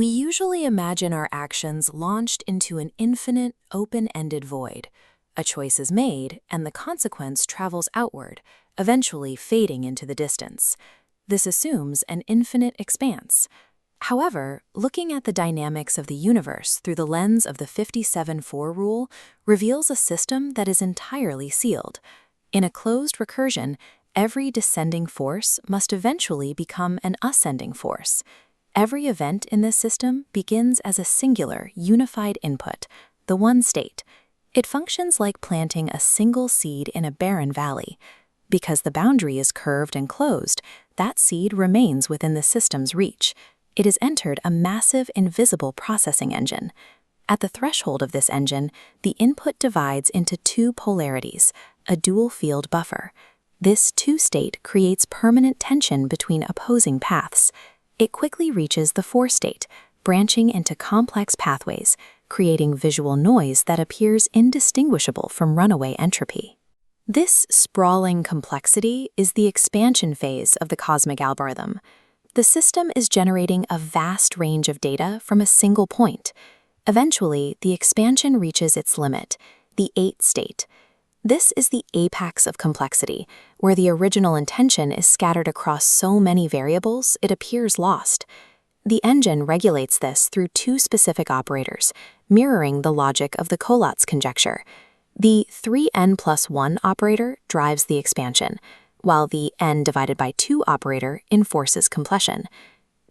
We usually imagine our actions launched into an infinite, open-ended void. A choice is made, and the consequence travels outward, eventually fading into the distance. This assumes an infinite expanse. However, looking at the dynamics of the universe through the lens of the 57-4 rule reveals a system that is entirely sealed. In a closed recursion, every descending force must eventually become an ascending force. Every event in this system begins as a singular, unified input, the one state. It functions like planting a single seed in a barren valley. Because the boundary is curved and closed, that seed remains within the system's reach. It has entered a massive, invisible processing engine. At the threshold of this engine, the input divides into two polarities, a dual-field buffer. This two-state creates permanent tension between opposing paths. It quickly reaches the four-state, branching into complex pathways, creating visual noise that appears indistinguishable from runaway entropy. This sprawling complexity is the expansion phase of the cosmic algorithm. The system is generating a vast range of data from a single point. Eventually, the expansion reaches its limit, the 8th state. This is the apex of complexity, where the original intention is scattered across so many variables it appears lost. The engine regulates this through two specific operators, mirroring the logic of the Collatz conjecture. The 3n+1 operator drives the expansion, while the n divided by 2 operator enforces completion.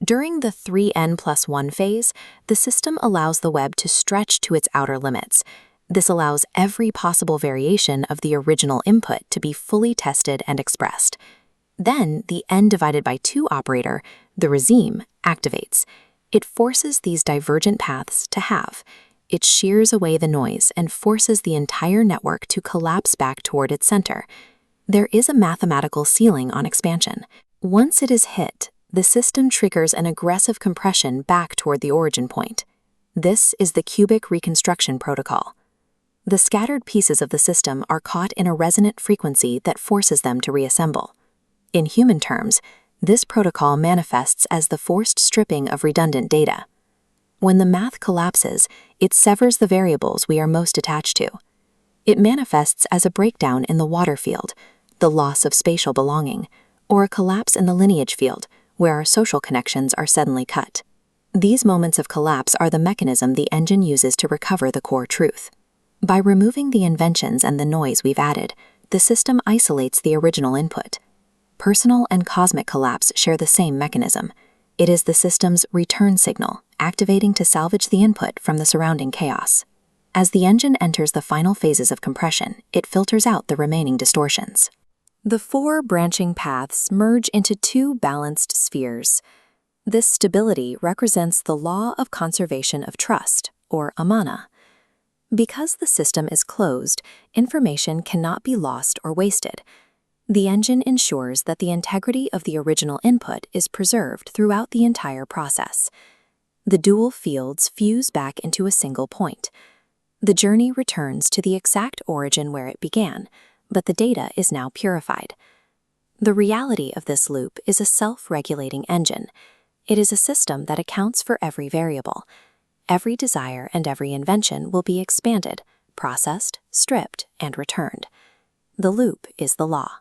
During the 3n+1 phase, the system allows the web to stretch to its outer limits. This allows every possible variation of the original input to be fully tested and expressed. Then, the n divided by 2 operator, the Razim, activates. It forces these divergent paths to halve. It shears away the noise and forces the entire network to collapse back toward its center. There is a mathematical ceiling on expansion. Once it is hit, the system triggers an aggressive compression back toward the origin point. This is the cubic reconstruction protocol. The scattered pieces of the system are caught in a resonant frequency that forces them to reassemble. In human terms, this protocol manifests as the forced stripping of redundant data. When the math collapses, it severs the variables we are most attached to. It manifests as a breakdown in the water field, the loss of spatial belonging, or a collapse in the lineage field, where our social connections are suddenly cut. These moments of collapse are the mechanism the engine uses to recover the core truth. By removing the inventions and the noise we've added, the system isolates the original input. Personal and cosmic collapse share the same mechanism. It is the system's return signal, activating to salvage the input from the surrounding chaos. As the engine enters the final phases of compression, it filters out the remaining distortions. The 4 branching paths merge into 2 balanced spheres. This stability represents the law of conservation of trust, or amana. Because the system is closed, information cannot be lost or wasted. The engine ensures that the integrity of the original input is preserved throughout the entire process. The dual fields fuse back into a single point. The journey returns to the exact origin where it began, but the data is now purified. The reality of this loop is a self-regulating engine. It is a system that accounts for every variable. Every desire and every invention will be expanded, processed, stripped, and returned. The loop is the law.